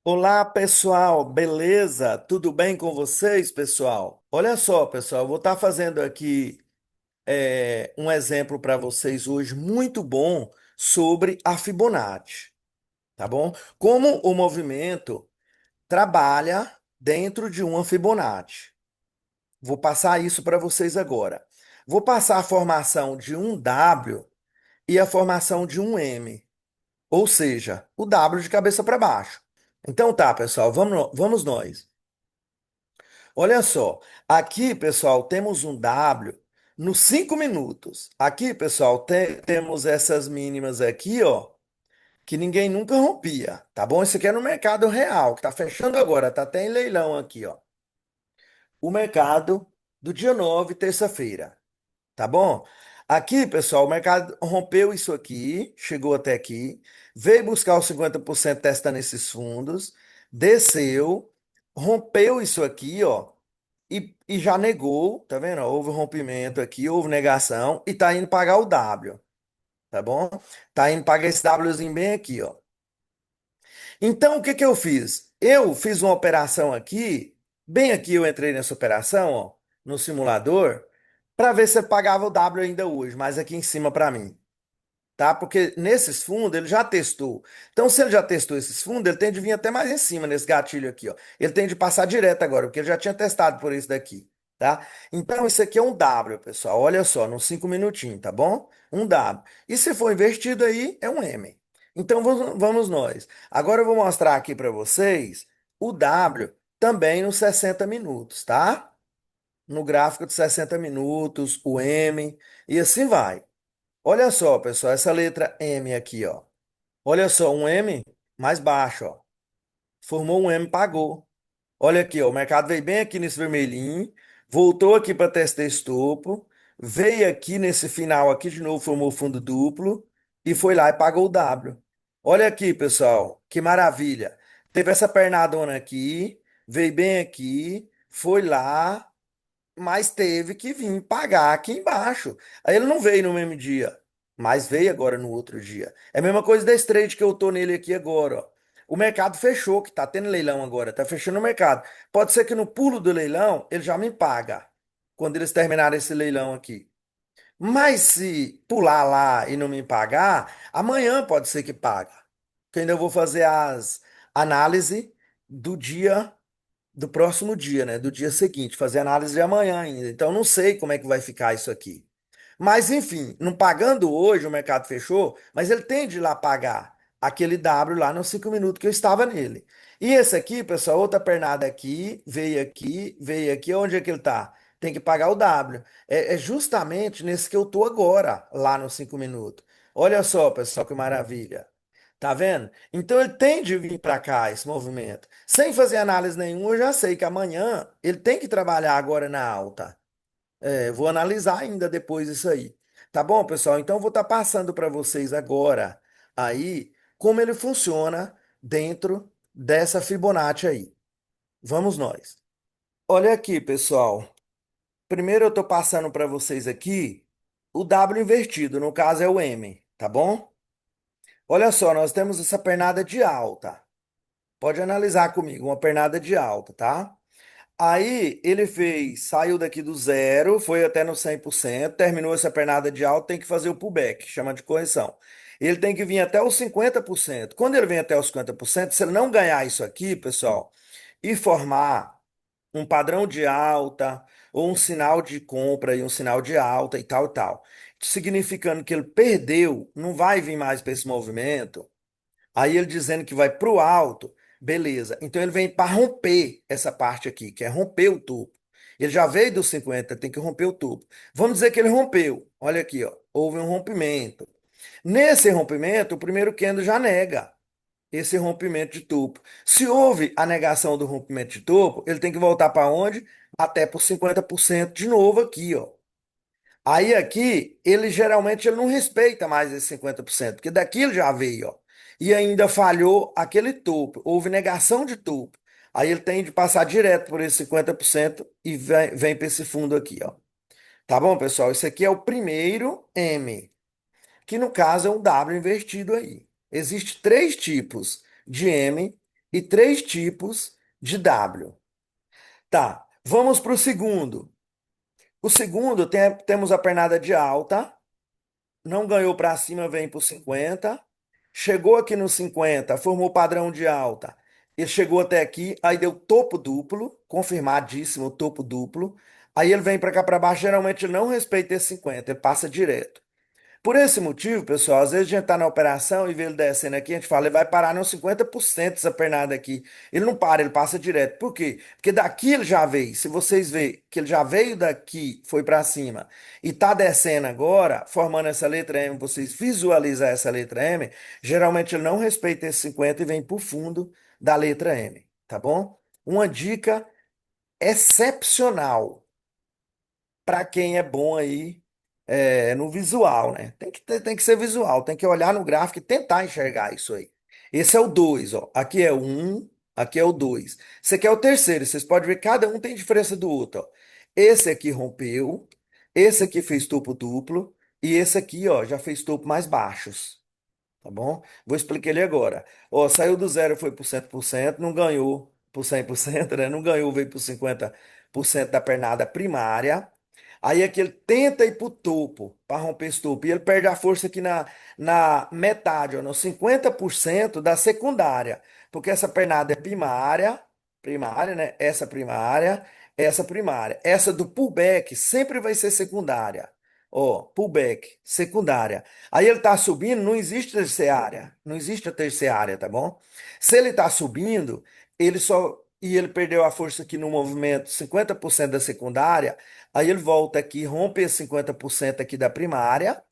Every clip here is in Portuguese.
Olá, pessoal, beleza? Tudo bem com vocês, pessoal? Olha só, pessoal, eu vou estar fazendo aqui um exemplo para vocês hoje muito bom sobre a Fibonacci, tá bom? Como o movimento trabalha dentro de uma Fibonacci. Vou passar isso para vocês agora. Vou passar a formação de um W e a formação de um M, ou seja, o W de cabeça para baixo. Então tá, pessoal, vamos nós. Olha só, aqui, pessoal, temos um W nos 5 minutos. Aqui, pessoal, temos essas mínimas aqui, ó, que ninguém nunca rompia, tá bom? Isso aqui é no mercado real, que tá fechando agora, tá até em leilão aqui, ó. O mercado do dia 9, terça-feira, tá bom? Aqui, pessoal, o mercado rompeu isso aqui, chegou até aqui, veio buscar os 50% testando esses fundos, desceu, rompeu isso aqui, ó. E já negou, tá vendo? Houve um rompimento aqui, houve negação e tá indo pagar o W, tá bom? Tá indo pagar esse Wzinho bem aqui, ó. Então, o que que eu fiz? Eu fiz uma operação aqui, bem aqui eu entrei nessa operação, ó, no simulador, para ver se eu pagava o W ainda hoje, mas aqui em cima para mim, tá? Porque nesses fundos ele já testou. Então, se ele já testou esses fundos, ele tem de vir até mais em cima nesse gatilho aqui, ó. Ele tem de passar direto agora, porque ele já tinha testado por isso daqui, tá? Então, isso aqui é um W, pessoal. Olha só, nos 5 minutinhos, tá bom? Um W. E se for invertido aí, é um M. Então, vamos nós. Agora eu vou mostrar aqui para vocês o W também nos 60 minutos, tá? No gráfico de 60 minutos, o M, e assim vai. Olha só, pessoal, essa letra M aqui, ó. Olha só, um M mais baixo, ó. Formou um M, pagou. Olha aqui, ó, o mercado veio bem aqui nesse vermelhinho, voltou aqui para testar esse topo, veio aqui nesse final aqui de novo, formou fundo duplo e foi lá e pagou o W. Olha aqui, pessoal, que maravilha. Teve essa pernadona aqui, veio bem aqui, foi lá, mas teve que vir pagar aqui embaixo. Aí ele não veio no mesmo dia, mas veio agora no outro dia. É a mesma coisa desse trade que eu tô nele aqui agora, ó. O mercado fechou, que tá tendo leilão agora, tá fechando o mercado. Pode ser que no pulo do leilão ele já me paga, quando eles terminarem esse leilão aqui. Mas se pular lá e não me pagar, amanhã pode ser que paga. Que ainda vou fazer as análise do dia do próximo dia, né? Do dia seguinte, fazer análise de amanhã ainda. Então não sei como é que vai ficar isso aqui. Mas enfim, não pagando hoje, o mercado fechou, mas ele tem de ir lá pagar aquele W lá nos 5 minutos que eu estava nele. E esse aqui, pessoal, outra pernada aqui, veio aqui, onde é que ele tá? Tem que pagar o W. É justamente nesse que eu tô agora, lá nos 5 minutos. Olha só, pessoal, que maravilha. Tá vendo? Então ele tem de vir para cá, esse movimento. Sem fazer análise nenhuma, eu já sei que amanhã ele tem que trabalhar agora na alta. Vou analisar ainda depois isso aí. Tá bom, pessoal? Então eu vou estar passando para vocês agora aí como ele funciona dentro dessa Fibonacci aí. Vamos nós. Olha aqui, pessoal. Primeiro eu estou passando para vocês aqui o W invertido, no caso é o M, tá bom? Olha só, nós temos essa pernada de alta. Pode analisar comigo, uma pernada de alta, tá? Aí ele fez, saiu daqui do zero, foi até no 100%, terminou essa pernada de alta, tem que fazer o pullback, chama de correção. Ele tem que vir até os 50%. Quando ele vem até os 50%, se ele não ganhar isso aqui, pessoal, e formar um padrão de alta, ou um sinal de compra e um sinal de alta e tal, tal, significando que ele perdeu, não vai vir mais para esse movimento. Aí ele dizendo que vai para o alto, beleza. Então ele vem para romper essa parte aqui, que é romper o topo. Ele já veio dos 50, tem que romper o topo. Vamos dizer que ele rompeu. Olha aqui, ó. Houve um rompimento. Nesse rompimento, o primeiro candle já nega esse rompimento de topo. Se houve a negação do rompimento de topo, ele tem que voltar para onde? Até por 50% de novo aqui, ó. Aí aqui, ele geralmente ele não respeita mais esse 50%, porque daqui ele já veio, ó. E ainda falhou aquele topo, houve negação de topo. Aí ele tem de passar direto por esse 50% e vem para esse fundo aqui, ó. Tá bom, pessoal? Esse aqui é o primeiro M, que no caso é um W invertido aí. Existem três tipos de M e três tipos de W. Tá, vamos para o segundo. O segundo temos a pernada de alta, não ganhou para cima, vem para o 50. Chegou aqui no 50, formou padrão de alta. Ele chegou até aqui, aí deu topo duplo, confirmadíssimo topo duplo. Aí ele vem para cá para baixo, geralmente ele não respeita esse 50, ele passa direto. Por esse motivo, pessoal, às vezes a gente está na operação e vê ele descendo aqui, a gente fala, ele vai parar nos 50% dessa pernada aqui. Ele não para, ele passa direto. Por quê? Porque daqui ele já veio. Se vocês verem que ele já veio daqui, foi para cima e está descendo agora, formando essa letra M, vocês visualizam essa letra M, geralmente ele não respeita esse 50 e vem para o fundo da letra M, tá bom? Uma dica excepcional para quem é bom aí no visual, né? Tem que ser visual, tem que olhar no gráfico e tentar enxergar isso aí. Esse é o 2, ó. Aqui é o 1, aqui é o 2. Esse aqui é o terceiro, vocês podem ver que cada um tem diferença do outro, ó. Esse aqui rompeu, esse aqui fez topo duplo e esse aqui, ó, já fez topo mais baixos. Tá bom? Vou explicar ele agora. Ó, saiu do zero, foi por cento, não ganhou por 100%, né? Não ganhou, veio por 50% da pernada primária. Aí aqui ele tenta ir pro topo, para romper esse topo, e ele perde a força aqui na metade, ó, no 50% da secundária, porque essa pernada é primária, né? Essa primária. Essa do pullback sempre vai ser secundária. Ó, pullback, secundária. Aí ele está subindo, não existe terciária. Não existe a terciária, tá bom? Se ele está subindo, ele só. E ele perdeu a força aqui no movimento 50% da secundária, aí ele volta aqui, rompe esse 50% aqui da primária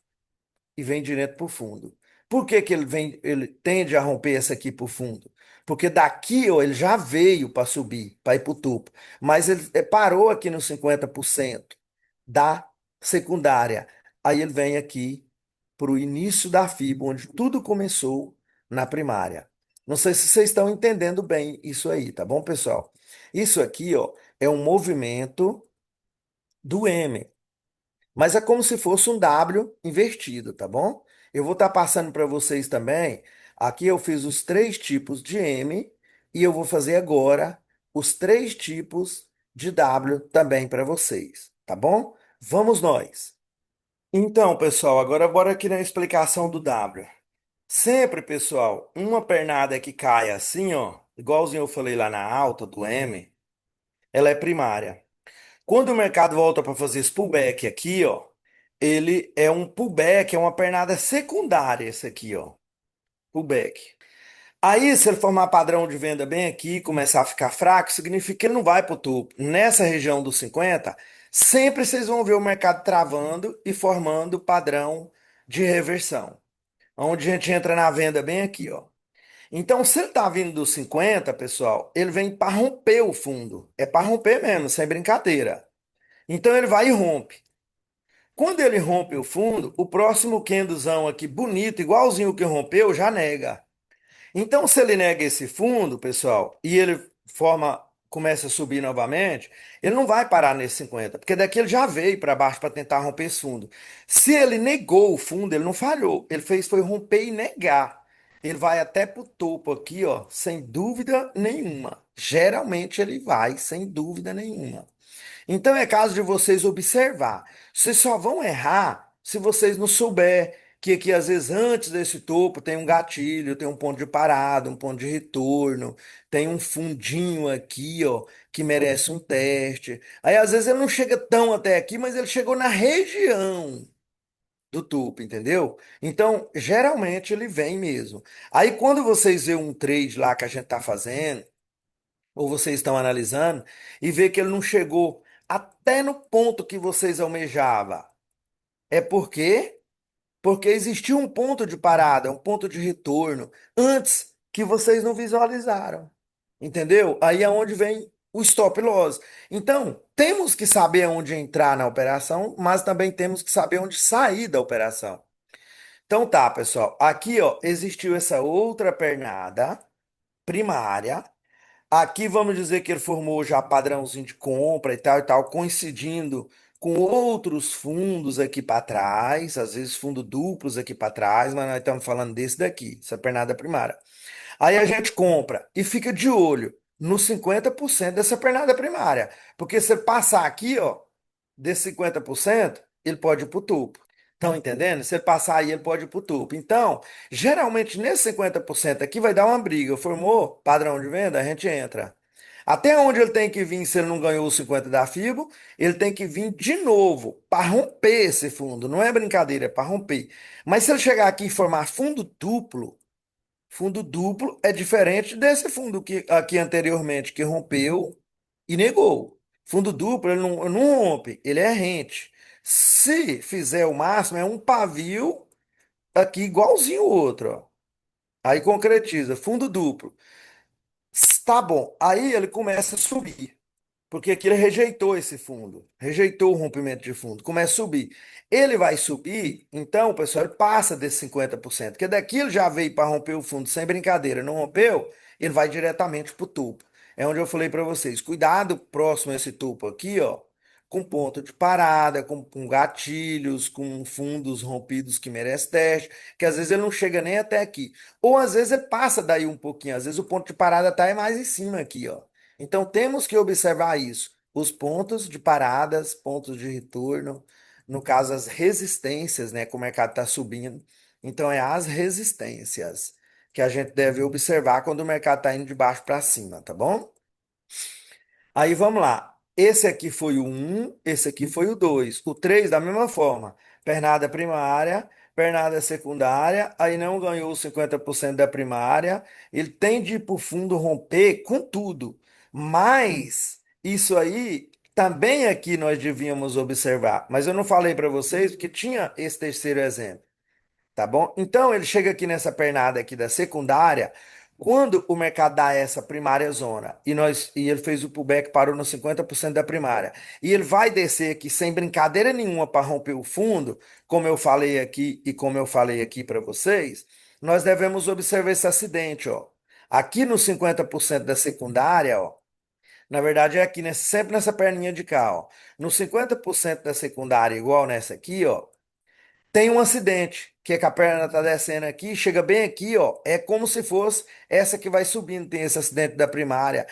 e vem direto para o fundo. Por que que ele tende a romper essa aqui para o fundo? Porque daqui, ó, ele já veio para subir, para ir para o topo, mas ele parou aqui no 50% da secundária. Aí ele vem aqui para o início da fibra, onde tudo começou na primária. Não sei se vocês estão entendendo bem isso aí, tá bom, pessoal? Isso aqui, ó, é um movimento do M. Mas é como se fosse um W invertido, tá bom? Eu vou estar passando para vocês também. Aqui eu fiz os três tipos de M e eu vou fazer agora os três tipos de W também para vocês, tá bom? Vamos nós. Então, pessoal, agora bora aqui na explicação do W. Sempre, pessoal, uma pernada que cai assim, ó, igualzinho eu falei lá na alta do M, ela é primária. Quando o mercado volta para fazer esse pullback aqui, ó, ele é um pullback, é uma pernada secundária esse aqui, ó, pullback. Aí, se ele formar padrão de venda bem aqui, e começar a ficar fraco, significa que ele não vai para o topo. Nessa região dos 50, sempre vocês vão ver o mercado travando e formando padrão de reversão. Onde a gente entra na venda bem aqui, ó. Então, se ele está vindo dos 50, pessoal, ele vem para romper o fundo. É para romper mesmo, sem brincadeira. Então ele vai e rompe. Quando ele rompe o fundo, o próximo candlezão aqui, bonito, igualzinho o que rompeu, já nega. Então, se ele nega esse fundo, pessoal, e ele começa a subir novamente, ele não vai parar nesse 50, porque daqui ele já veio para baixo para tentar romper esse fundo. Se ele negou o fundo, ele não falhou. Ele fez foi romper e negar. Ele vai até pro topo aqui, ó, sem dúvida nenhuma. Geralmente ele vai, sem dúvida nenhuma. Então é caso de vocês observar. Vocês só vão errar se vocês não souber que aqui às vezes antes desse topo tem um gatilho, tem um ponto de parada, um ponto de retorno, tem um fundinho aqui, ó, que merece um teste. Aí às vezes ele não chega tão até aqui, mas ele chegou na região do topo, entendeu? Então, geralmente ele vem mesmo. Aí quando vocês vê um trade lá que a gente tá fazendo, ou vocês estão analisando e vê que ele não chegou até no ponto que vocês almejavam. É porque existiu um ponto de parada, um ponto de retorno antes que vocês não visualizaram. Entendeu? Aí é onde vem o stop loss. Então, temos que saber onde entrar na operação, mas também temos que saber onde sair da operação. Então tá, pessoal. Aqui, ó, existiu essa outra pernada primária. Aqui vamos dizer que ele formou já padrãozinho de compra e tal, coincidindo com outros fundos aqui para trás, às vezes fundos duplos aqui para trás, mas nós estamos falando desse daqui, essa pernada primária. Aí a gente compra e fica de olho nos 50% dessa pernada primária. Porque se ele passar aqui, ó, desses 50%, ele pode ir para o topo. Estão entendendo? Se ele passar aí, ele pode ir para o topo. Então, geralmente, nesse 50% aqui vai dar uma briga. Formou padrão de venda, a gente entra. Até onde ele tem que vir se ele não ganhou os 50 da FIBO, ele tem que vir de novo para romper esse fundo. Não é brincadeira, é para romper. Mas se ele chegar aqui e formar fundo duplo é diferente desse fundo que aqui anteriormente que rompeu e negou. Fundo duplo ele não rompe, ele é rente. Se fizer o máximo, é um pavio aqui igualzinho o outro, ó. Aí concretiza, fundo duplo. Tá bom. Aí ele começa a subir. Porque aqui ele rejeitou esse fundo, rejeitou o rompimento de fundo, começa a subir. Ele vai subir, então, pessoal, ele passa desses 50%, porque daqui ele já veio para romper o fundo sem brincadeira, não rompeu, ele vai diretamente para o topo. É onde eu falei para vocês, cuidado próximo a esse topo aqui, ó, com ponto de parada, com gatilhos, com fundos rompidos que merece teste, que às vezes ele não chega nem até aqui. Ou às vezes ele passa daí um pouquinho, às vezes o ponto de parada está mais em cima aqui, ó. Então temos que observar isso. Os pontos de paradas, pontos de retorno, no caso as resistências, né, que o mercado está subindo. Então é as resistências que a gente deve observar quando o mercado está indo de baixo para cima, tá bom? Aí vamos lá. Esse aqui foi o um, esse aqui foi o 2. O 3 da mesma forma. Pernada primária, pernada secundária, aí não ganhou os 50% da primária. Ele tem de ir para o fundo romper com tudo. Mas isso aí também aqui nós devíamos observar. Mas eu não falei para vocês porque tinha esse terceiro exemplo. Tá bom? Então ele chega aqui nessa pernada aqui da secundária, quando o mercado dá essa primária zona e ele fez o pullback, parou no 50% da primária, e ele vai descer aqui sem brincadeira nenhuma para romper o fundo, como eu falei aqui e como eu falei aqui para vocês, nós devemos observar esse acidente, ó. Aqui no 50% da secundária, ó, na verdade é aqui, sempre nessa perninha de cá, ó. No 50% da secundária, igual nessa aqui, ó, tem um acidente, que é que a perna tá descendo aqui, chega bem aqui, ó, é como se fosse essa que vai subindo, tem esse acidente da primária,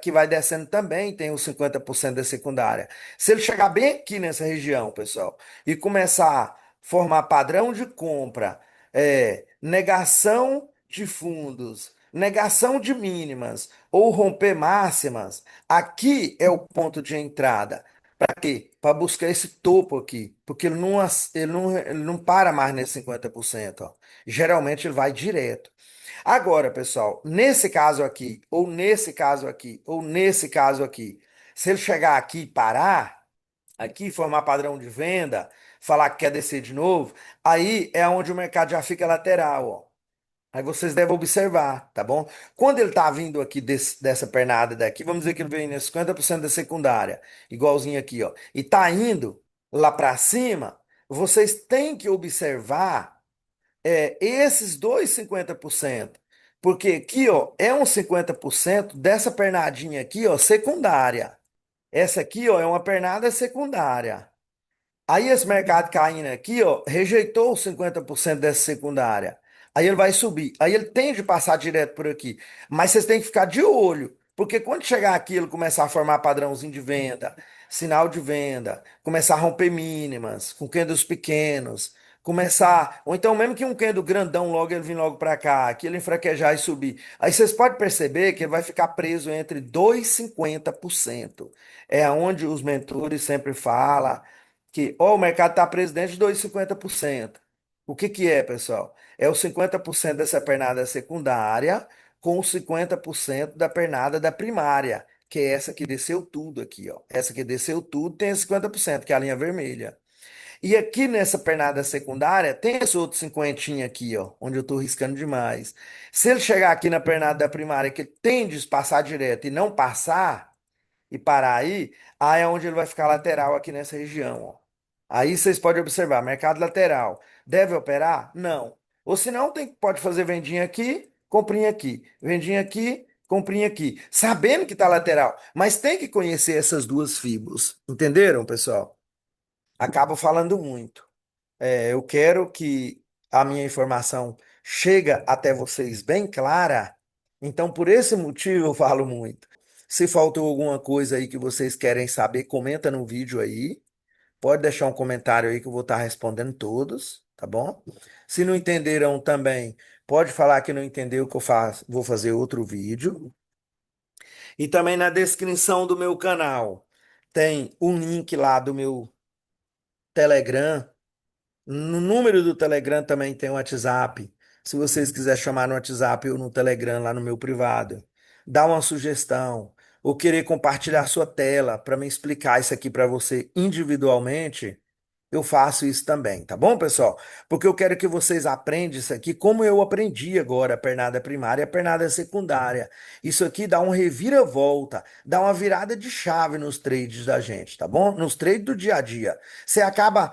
que vai descendo também tem os 50% da secundária. Se ele chegar bem aqui nessa região, pessoal, e começar a formar padrão de compra, negação de fundos, negação de mínimas ou romper máximas, aqui é o ponto de entrada. Para quê? Para buscar esse topo aqui, porque ele não para mais nesse 50%, ó. Geralmente ele vai direto. Agora, pessoal, nesse caso aqui, ou nesse caso aqui, ou nesse caso aqui, se ele chegar aqui e parar, aqui formar padrão de venda, falar que quer descer de novo, aí é onde o mercado já fica lateral, ó. Aí vocês devem observar, tá bom? Quando ele tá vindo aqui dessa pernada daqui, vamos dizer que ele vem nesse 50% da secundária, igualzinho aqui, ó, e tá indo lá para cima, vocês têm que observar esses dois 50%. Porque aqui, ó, é um 50% dessa pernadinha aqui, ó, secundária. Essa aqui, ó, é uma pernada secundária. Aí esse mercado caindo aqui, ó, rejeitou os 50% dessa secundária. Aí ele vai subir. Aí ele tem de passar direto por aqui. Mas vocês têm que ficar de olho, porque quando chegar aqui, ele começar a formar padrãozinho de venda, sinal de venda, começar a romper mínimas, com candles pequenos, começar, ou então mesmo que um candle grandão logo ele vir logo para cá, aqui ele enfraquejar e subir. Aí vocês podem perceber que ele vai ficar preso entre 2 e 50%. É onde os mentores sempre falam que ó, o mercado está preso dentro de 2,50%. O que que é, pessoal? É os 50% dessa pernada secundária com os 50% da pernada da primária, que é essa que desceu tudo aqui, ó. Essa que desceu tudo tem 50%, que é a linha vermelha. E aqui nessa pernada secundária tem esse outro cinquentinho aqui, ó, onde eu estou riscando demais. Se ele chegar aqui na pernada da primária, que tende a passar direto e não passar, e parar aí é onde ele vai ficar lateral aqui nessa região, ó. Aí vocês podem observar, mercado lateral. Deve operar? Não. Ou senão pode fazer vendinha aqui, comprinha aqui. Vendinha aqui, comprinha aqui. Sabendo que está lateral. Mas tem que conhecer essas duas fibras. Entenderam, pessoal? Acabo falando muito. Eu quero que a minha informação chega até vocês bem clara. Então, por esse motivo, eu falo muito. Se faltou alguma coisa aí que vocês querem saber, comenta no vídeo aí. Pode deixar um comentário aí que eu vou estar respondendo todos, tá bom? Se não entenderam também, pode falar que não entendeu que eu faço, vou fazer outro vídeo. E também na descrição do meu canal tem o link lá do meu Telegram. No número do Telegram também tem o WhatsApp. Se vocês quiserem chamar no WhatsApp ou no Telegram lá no meu privado, dá uma sugestão ou querer compartilhar sua tela para me explicar isso aqui para você individualmente, eu faço isso também, tá bom, pessoal? Porque eu quero que vocês aprendam isso aqui como eu aprendi agora, a pernada primária e a pernada secundária. Isso aqui dá um reviravolta, dá uma virada de chave nos trades da gente, tá bom? Nos trades do dia a dia. Você acaba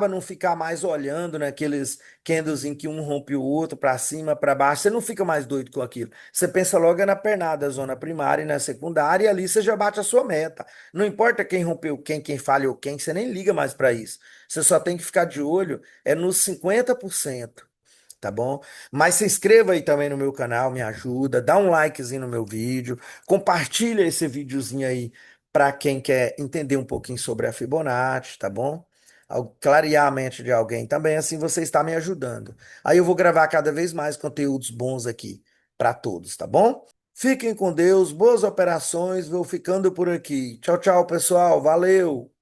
não ficar mais olhando naqueles candles em que um rompe o outro para cima, para baixo. Você não fica mais doido com aquilo. Você pensa logo é na pernada, zona primária e na secundária, e ali você já bate a sua meta. Não importa quem rompeu quem falhou quem, você nem liga mais para isso. Você só tem que ficar de olho é nos 50%, tá bom? Mas se inscreva aí também no meu canal, me ajuda, dá um likezinho no meu vídeo, compartilha esse videozinho aí para quem quer entender um pouquinho sobre a Fibonacci, tá bom? Clarear a mente de alguém também, assim você está me ajudando. Aí eu vou gravar cada vez mais conteúdos bons aqui para todos, tá bom? Fiquem com Deus, boas operações, vou ficando por aqui. Tchau, tchau, pessoal, valeu!